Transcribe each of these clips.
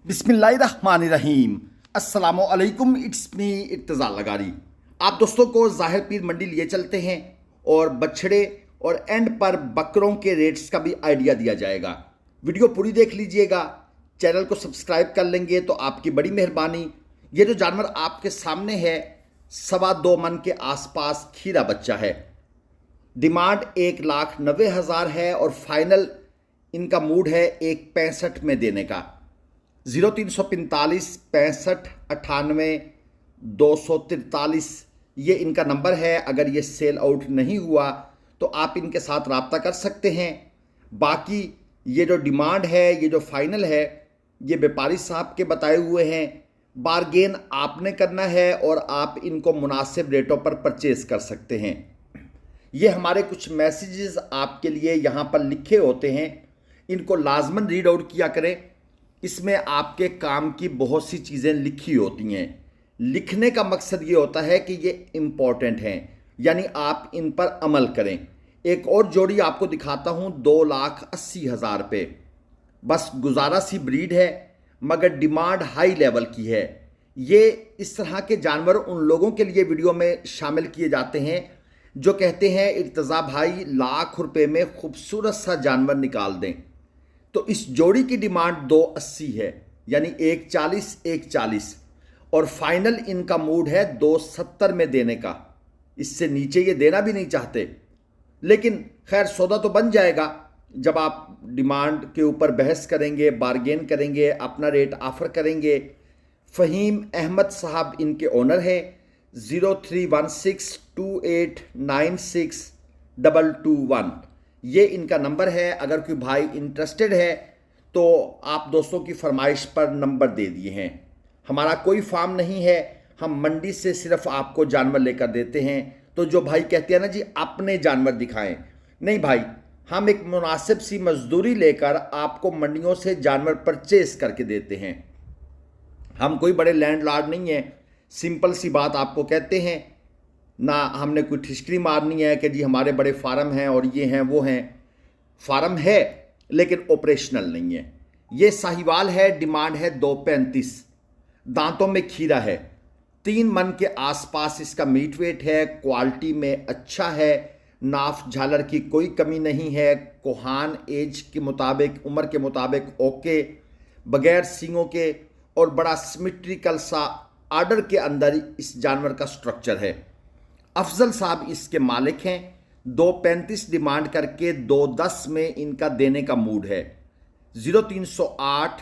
बिस्मिल्लाहिर्रहमानिर्रहीम। अस्सलामुअलैकुम। It's me Irtaza Lagari. आप दोस्तों को ज़ाहिर पीर मंडी लिए चलते हैं और बछड़े और एंड पर बकरों के रेट्स का भी आइडिया दिया जाएगा। वीडियो पूरी देख लीजिएगा। चैनल को सब्सक्राइब कर लेंगे तो आपकी बड़ी मेहरबानी। ये जो जानवर आपके सामने है 2.25 मन के आसपास खीरा बच्चा है। डिमांड 1,90,000 है और फाइनल इनका मूड है 1,65 में देने का। 0345 65 98 243 ये इनका नंबर है। अगर ये सेल आउट नहीं हुआ तो आप इनके साथ रब्ता कर सकते हैं। बाकी ये जो डिमांड है, ये जो फाइनल है, ये व्यापारी साहब के बताए हुए हैं। बारगेन आपने करना है और आप इनको मुनासिब रेटों पर परचेज कर सकते हैं। ये हमारे कुछ मैसेजेस आपके लिए यहाँ पर लिखे होते हैं, इनको लाजमन रीड आउट किया करें। इसमें आपके काम की बहुत सी चीज़ें लिखी होती हैं। लिखने का मकसद ये होता है कि ये इम्पॉर्टेंट हैं, यानी आप इन पर अमल करें। एक और जोड़ी आपको दिखाता हूँ 2,80,000 पे। बस गुजारा सी ब्रीड है मगर डिमांड हाई लेवल की है। ये इस तरह के जानवर उन लोगों के लिए वीडियो में शामिल किए जाते हैं जो कहते हैं इर्तज़ा भाई लाख रुपए में खूबसूरत सा जानवर निकाल दें। तो इस जोड़ी की डिमांड 280 है, यानी 140 और फाइनल इनका मूड है 270 में देने का। इससे नीचे ये देना भी नहीं चाहते, लेकिन खैर सौदा तो बन जाएगा जब आप डिमांड के ऊपर बहस करेंगे, बारगेन करेंगे, अपना रेट ऑफर करेंगे। फ़हीम अहमद साहब इनके ओनर हैं। 0316289622 ये इनका नंबर है। अगर कोई भाई इंटरेस्टेड है तो आप दोस्तों की फरमाइश पर नंबर दे दिए हैं। हमारा कोई फार्म नहीं है, हम मंडी से सिर्फ आपको जानवर लेकर देते हैं। तो जो भाई कहते हैं ना जी अपने जानवर दिखाएं, नहीं भाई, हम एक मुनासिब सी मजदूरी लेकर आपको मंडियों से जानवर परचेस करके देते हैं। हम कोई बड़े लैंडलॉर्ड नहीं हैं, सिंपल सी बात आपको कहते हैं। ना हमने कोई ठिशकरी मारनी है कि जी हमारे बड़े फार्म हैं और ये हैं वो हैं। फार्म है लेकिन ऑपरेशनल नहीं है। ये साहिवाल है, डिमांड है 235। दांतों में खीरा है, 3 मन के आसपास इसका मीट वेट है। क्वालिटी में अच्छा है, नाफ झालर की कोई कमी नहीं है। कोहान एज के मुताबिक, उम्र के मुताबिक ओके, बगैर सींगों के और बड़ा सिमेट्रिकल सा आर्डर के अंदर इस जानवर का स्ट्रक्चर है। अफजल साहब इसके मालिक हैं। 235 डिमांड करके 210 में इनका देने का मूड है। 0308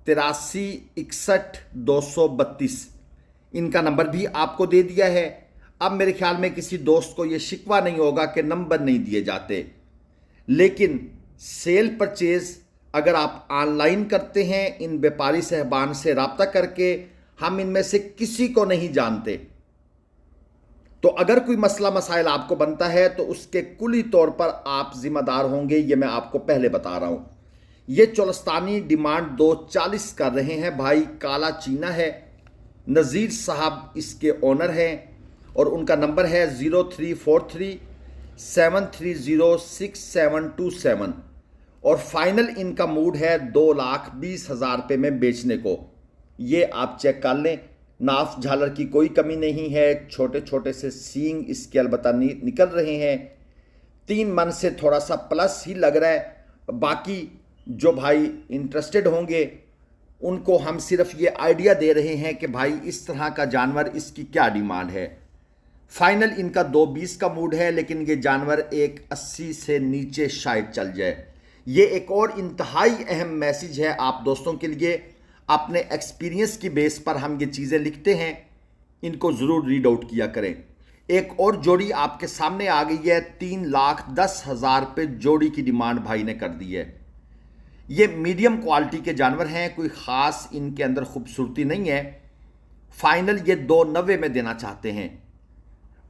83 61 232 इनका नंबर भी आपको दे दिया है। अब मेरे ख्याल में किसी दोस्त को ये शिकवा नहीं होगा कि नंबर नहीं दिए जाते, लेकिन सेल परचेज अगर आप ऑनलाइन करते हैं इन व्यापारी साहबान से रब्ता करके, हम इनमें से किसी को नहीं जानते। तो अगर कोई मसला मसाइल आपको बनता है तो उसके कुली तौर पर आप जिम्मेदार होंगे, ये मैं आपको पहले बता रहा हूँ। ये चोलस्तानी डिमांड 240 कर रहे हैं भाई। काला चीना है। नज़ीर साहब इसके ओनर हैं और उनका नंबर है 0343 7306727 और फाइनल इनका मूड है 2,20,000 रुपये में बेचने को। ये आप चेक कर लें, नाफ झालर की कोई कमी नहीं है। छोटे छोटे से सींग इसके अलबत्ता निकल रहे हैं। 3 मन से थोड़ा सा प्लस ही लग रहा है। बाकी जो भाई इंटरेस्टेड होंगे उनको हम सिर्फ ये आइडिया दे रहे हैं कि भाई इस तरह का जानवर, इसकी क्या डिमांड है। फाइनल इनका 220 का मूड है, लेकिन ये जानवर 180 से नीचे शायद चल जाए। ये एक और इंतहाई अहम मैसेज है आप दोस्तों के लिए। अपने एक्सपीरियंस की बेस पर हम ये चीज़ें लिखते हैं, इनको ज़रूर रीड आउट किया करें। एक और जोड़ी आपके सामने आ गई है। 3,10,000 पे जोड़ी की डिमांड भाई ने कर दी है। ये मीडियम क्वालिटी के जानवर हैं, कोई ख़ास इनके अंदर खूबसूरती नहीं है। फाइनल ये 290 में देना चाहते हैं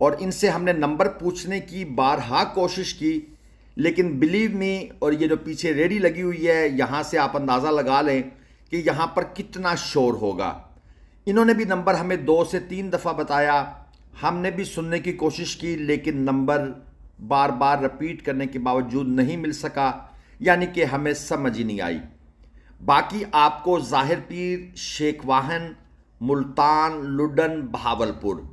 और इनसे हमने नंबर पूछने की बारहा कोशिश की, लेकिन बिलीव मी, और ये जो पीछे रेडी लगी हुई है यहाँ से आप अंदाज़ा लगा लें कि यहाँ पर कितना शोर होगा। इन्होंने भी नंबर हमें 2 से 3 दफ़ा बताया, हमने भी सुनने की कोशिश की, लेकिन नंबर बार बार रिपीट करने के बावजूद नहीं मिल सका, यानी कि हमें समझ ही नहीं आई। बाकी आपको जाहिर पीर, शेख वाहन, मुल्तान, लुडन, बहावलपुर,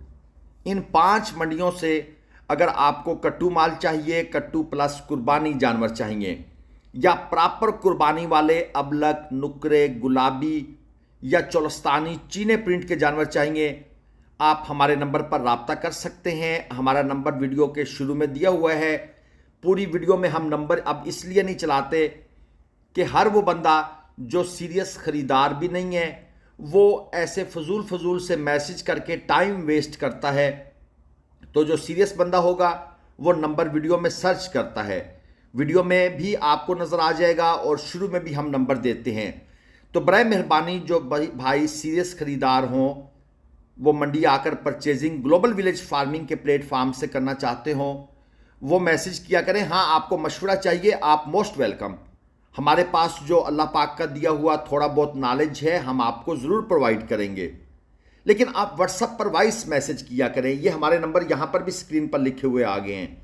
इन 5 मंडियों से अगर आपको कट्टू माल चाहिए, कट्टू प्लस कुर्बानी जानवर चाहिए, या प्रॉपर कुर्बानी वाले अबलक, नुकरे, गुलाबी या चोलस्तानी चीने प्रिंट के जानवर चाहिए, आप हमारे नंबर पर राब्ता कर सकते हैं। हमारा नंबर वीडियो के शुरू में दिया हुआ है। पूरी वीडियो में हम नंबर अब इसलिए नहीं चलाते कि हर वो बंदा जो सीरियस ख़रीदार भी नहीं है वो ऐसे फजूल से मैसेज करके टाइम वेस्ट करता है। तो जो सीरियस बंदा होगा वो नंबर वीडियो में सर्च करता है, वीडियो में भी आपको नज़र आ जाएगा और शुरू में भी हम नंबर देते हैं। तो बराए मेहरबानी जो भाई सीरियस ख़रीदार हों, वो मंडी आकर परचेजिंग ग्लोबल विलेज फार्मिंग के प्लेटफार्म से करना चाहते हों, वो मैसेज किया करें। हाँ, आपको मशवरा चाहिए, आप मोस्ट वेलकम। हमारे पास जो अल्लाह पाक का दिया हुआ थोड़ा बहुत नॉलेज है हम आपको ज़रूर प्रोवाइड करेंगे, लेकिन आप व्हाट्सएप पर वॉइस मैसेज किया करें। ये हमारे नंबर यहाँ पर भी स्क्रीन पर लिखे हुए आ गए हैं।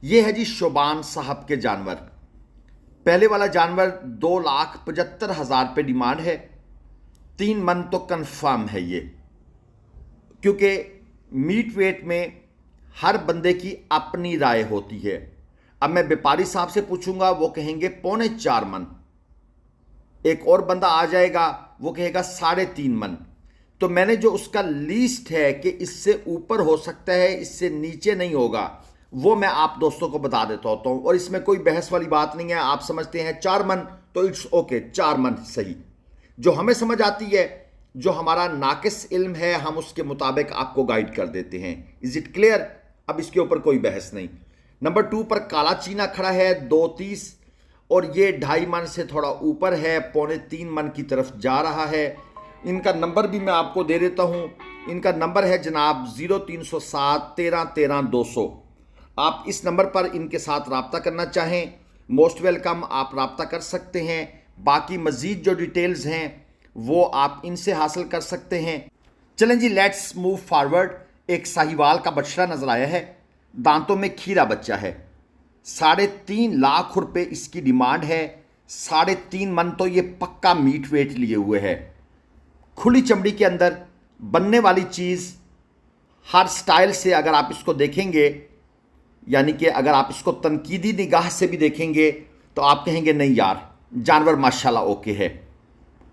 ये है जी शोबान साहब के जानवर। पहले वाला जानवर 2,75,000 रुपये डिमांड है। 3 मन तो कन्फर्म है ये, क्योंकि मीट वेट में हर बंदे की अपनी राय होती है। अब मैं व्यापारी साहब से पूछूंगा, वो कहेंगे 3.25 मन। एक और बंदा आ जाएगा वो कहेगा 3.5 मन। तो मैंने जो उसका लिस्ट है कि इससे ऊपर हो सकता है, इससे नीचे नहीं होगा, वो मैं आप दोस्तों को बता देता होता हूँ। और इसमें कोई बहस वाली बात नहीं है। आप समझते हैं 4 मन तो इट्स ओके, 4 मन सही। जो हमें समझ आती है, जो हमारा नाकिस इल्म है, हम उसके मुताबिक आपको गाइड कर देते हैं। Is it clear? अब इसके ऊपर कोई बहस नहीं। नंबर 2 पर काला चीना खड़ा है 2.30 और ये 2.5 मन से थोड़ा ऊपर है, 2.25 मन की तरफ जा रहा है। इनका नंबर भी मैं आपको दे देता हूँ। इनका नंबर है जनाब 0307 13 13 200। आप इस नंबर पर इनके साथ रब्ता करना चाहें, मोस्ट वेलकम, आप रब्ता कर सकते हैं। बाकी मज़ीद जो डिटेल्स हैं वो आप इनसे हासिल कर सकते हैं। चलें जी, लेट्स मूव फॉरवर्ड। एक साहिवाल का बछड़ा नजर आया है, दांतों में खीरा बच्चा है। 3.5 लाख रुपए इसकी डिमांड है। 3.5 मन तो ये पक्का मीट वेट लिए हुए है। खुली चमड़ी के अंदर बनने वाली चीज़, हर स्टाइल से अगर आप इसको देखेंगे, यानी कि अगर आप इसको तनकीदी निगाह से भी देखेंगे तो आप कहेंगे नहीं यार, जानवर माशाल्लाह ओके है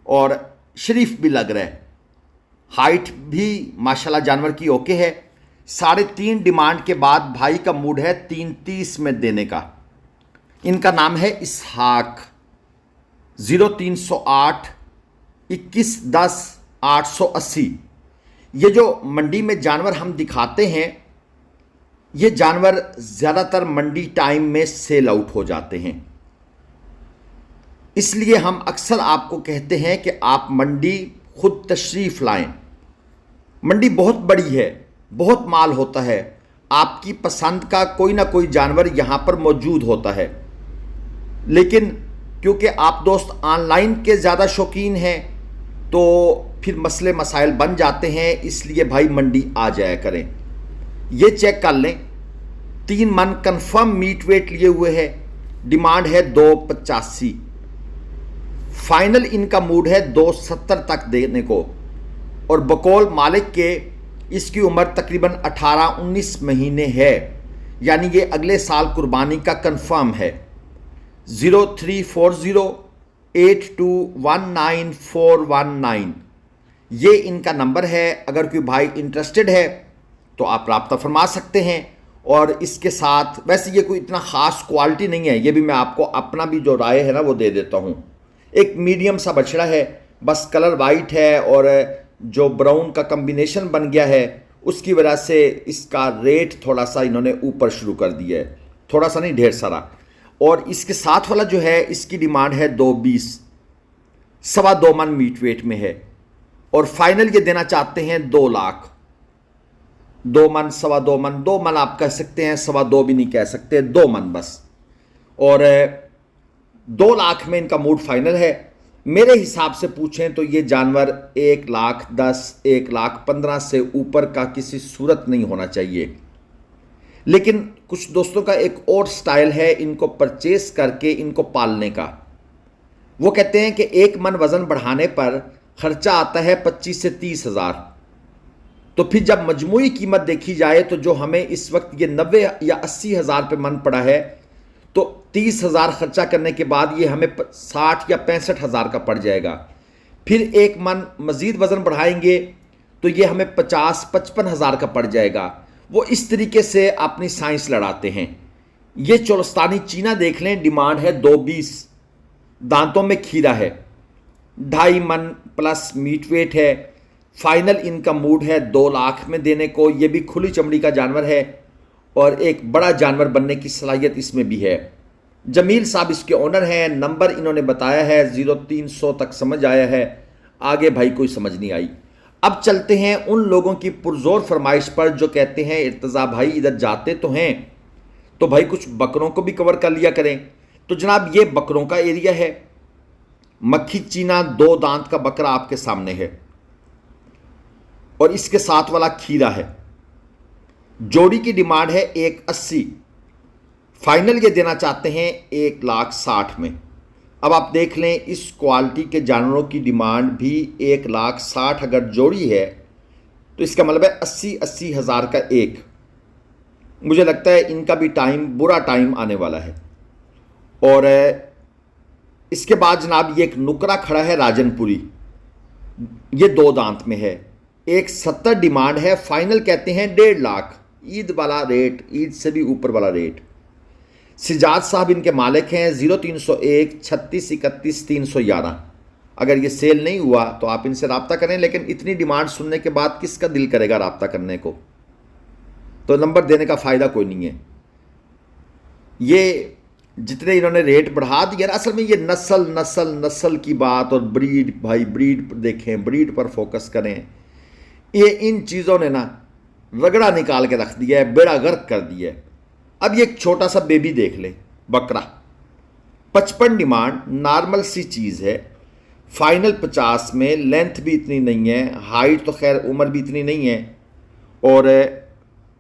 और शरीफ भी लग रहा है। हाइट भी माशाल्लाह जानवर की ओके है। 3.5 डिमांड के बाद भाई का मूड है 3.30 में देने का। इनका नाम है इसहाक। 0308 21 10 880। ये जो मंडी में जानवर हम दिखाते हैं, ये जानवर ज़्यादातर मंडी टाइम में सेल आउट हो जाते हैं। इसलिए हम अक्सर आपको कहते हैं कि आप मंडी खुद तशरीफ़ लाएं। मंडी बहुत बड़ी है, बहुत माल होता है, आपकी पसंद का कोई ना कोई जानवर यहाँ पर मौजूद होता है। लेकिन क्योंकि आप दोस्त ऑनलाइन के ज़्यादा शौकीन हैं तो फिर मसले मसाइल बन जाते हैं। इसलिए भाई मंडी आ जाया करें। ये चेक कर लें, 3 मन कन्फर्म मीट वेट लिए हुए है। डिमांड है 2.85। फाइनल इनका मूड है 2.70 तक देने को। और बकौल मालिक के इसकी उम्र तकरीबन 18-19 महीने है, यानी ये अगले साल कुर्बानी का कंफर्म है। 03408219 ये इनका नंबर है। अगर कोई भाई इंटरेस्टेड है तो आप रब्ता फरमा सकते हैं। और इसके साथ वैसे ये कोई इतना ख़ास क्वालिटी नहीं है, ये भी मैं आपको अपना भी जो राय है ना वो दे देता हूँ। एक मीडियम सा बछड़ा है, बस कलर वाइट है और जो ब्राउन का कम्बिनेशन बन गया है उसकी वजह से इसका रेट थोड़ा सा इन्होंने ऊपर शुरू कर दिया है, थोड़ा सा नहीं ढेर सारा। और इसके साथ वाला जो है इसकी डिमांड है 2.20, 2.25 मन मीट वेट में है। और फाइनल ये देना चाहते हैं 2 लाख। 2 मन, 2.25 मन, 2 मन आप कह सकते हैं, 2.25 भी नहीं कह सकते, 2 मन बस। और 2 लाख में इनका मूड फाइनल है। मेरे हिसाब से पूछें तो ये जानवर 1,10,000, 1,15,000 से ऊपर का किसी सूरत नहीं होना चाहिए। लेकिन कुछ दोस्तों का एक और स्टाइल है इनको परचेस करके इनको पालने का। वो कहते हैं कि 1 मन वज़न बढ़ाने पर खर्चा आता है 25 से 30 हज़ार। तो फिर जब मजमूई कीमत देखी जाए तो जो हमें इस वक्त ये 90 या 80 हज़ार पे मन पड़ा है, तो 30 हज़ार खर्चा करने के बाद ये हमें 60 या 65 हज़ार का पड़ जाएगा। फिर 1 मन मज़ीद वज़न बढ़ाएंगे तो ये हमें 50-55 हज़ार का पड़ जाएगा। वो इस तरीके से अपनी साइंस लड़ाते हैं। ये चोलस्तानी चीना देख लें, डिमांड है 220, दांतों में खीरा है, 2.5 मन प्लस मीट वेट है, फाइनल इनका मूड है 2 लाख में देने को। ये भी खुली चमड़ी का जानवर है और एक बड़ा जानवर बनने की सलाहियत इसमें भी है। जमील साहब इसके ओनर हैं। नंबर इन्होंने बताया है 0300 तक समझ आया है, आगे भाई कोई समझ नहीं आई। अब चलते हैं उन लोगों की पुरजोर फरमाइश पर जो कहते हैं इर्तज़ा भाई इधर जाते तो हैं तो भाई कुछ बकरों को भी कवर कर लिया करें। तो जनाब ये बकरों का एरिया है। मक्खी चीना 2 दांत का बकरा आपके सामने है और इसके साथ वाला खीरा है। जोड़ी की डिमांड है 180, फाइनल ये देना चाहते हैं 1,60,000 में। अब आप देख लें इस क्वालिटी के जानवरों की डिमांड भी 1,60,000 अगर जोड़ी है तो इसका मतलब है 80-80 हज़ार का एक। मुझे लगता है इनका भी टाइम, बुरा टाइम आने वाला है। और इसके बाद जनाब ये एक नुकरा खड़ा है राजनपुरी, ये 2 दांत में है, 170 डिमांड है, फाइनल कहते हैं 1.5 लाख। ईद वाला रेट, ईद से भी ऊपर वाला रेट। सिजाद साहब इनके मालिक हैं। 0301 36 31 311। अगर ये सेल नहीं हुआ तो आप इनसे रब्ता करें, लेकिन इतनी डिमांड सुनने के बाद किसका दिल करेगा रब्ता करने को, तो नंबर देने का फ़ायदा कोई नहीं है। ये जितने इन्होंने रेट बढ़ा दिया ना, असल में ये नस्ल की बात और ब्रीड, भाई ब्रीड देखें, ब्रीड पर फोकस करें। ये इन चीज़ों ने ना रगड़ा निकाल के रख दिया है, बेड़ा गर्क कर दिया है। अब ये एक छोटा सा बेबी देख ले, बकरा, 55 डिमांड, नॉर्मल सी चीज़ है, फाइनल 50 में। लेंथ भी इतनी नहीं है, हाइट तो खैर, उम्र भी इतनी नहीं है, और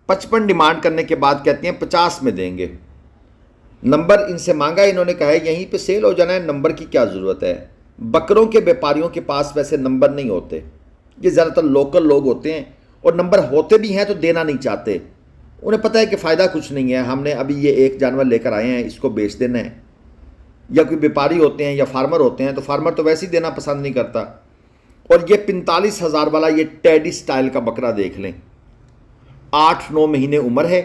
55 डिमांड करने के बाद कहते हैं 50 में देंगे। नंबर इनसे मांगा, इन्होंने कहा है यहीं पे सेल हो जाना है, नंबर की क्या ज़रूरत है। बकरों के व्यापारियों के पास वैसे नंबर नहीं होते, ये ज़्यादातर लोकल लोग होते हैं, और नंबर होते भी हैं तो देना नहीं चाहते। उन्हें पता है कि फ़ायदा कुछ नहीं है, हमने अभी ये एक जानवर लेकर आए हैं, इसको बेच देना है। या कोई व्यापारी होते हैं या फार्मर होते हैं, तो फार्मर तो वैसे ही देना पसंद नहीं करता। और ये 45 हज़ार वाला ये टेडी स्टाइल का बकरा देख लें, 8-9 महीने उम्र है,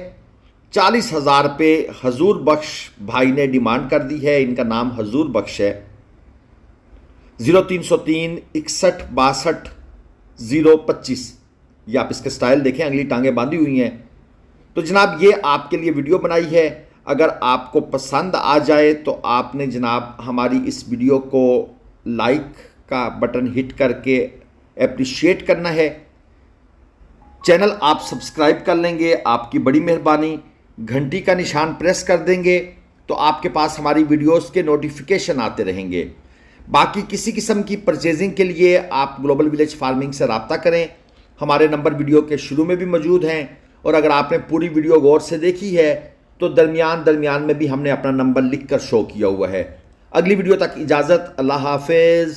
40 हज़ार पे हजूर बख्श भाई ने डिमांड कर दी है। इनका नाम हजूर बख्श है। 0303 61 62 025। ये आप इसके स्टाइल देखें, अगली टांगें बांधी हुई हैं। तो जनाब ये आपके लिए वीडियो बनाई है। अगर आपको पसंद आ जाए तो आपने जनाब हमारी इस वीडियो को लाइक का बटन हिट करके अप्रिशिएट करना है। चैनल आप सब्सक्राइब कर लेंगे, आपकी बड़ी मेहरबानी। घंटी का निशान प्रेस कर देंगे तो आपके पास हमारी वीडियोस के नोटिफिकेशन आते रहेंगे। बाकी किसी किस्म की परचेजिंग के लिए आप ग्लोबल विलेज फार्मिंग से रब्ता करें। हमारे नंबर वीडियो के शुरू में भी मौजूद हैं, और अगर आपने पूरी वीडियो गौर से देखी है तो दरमियान में भी हमने अपना नंबर लिख कर शो किया हुआ है। अगली वीडियो तक इजाज़त, अल्लाह हाफिज़।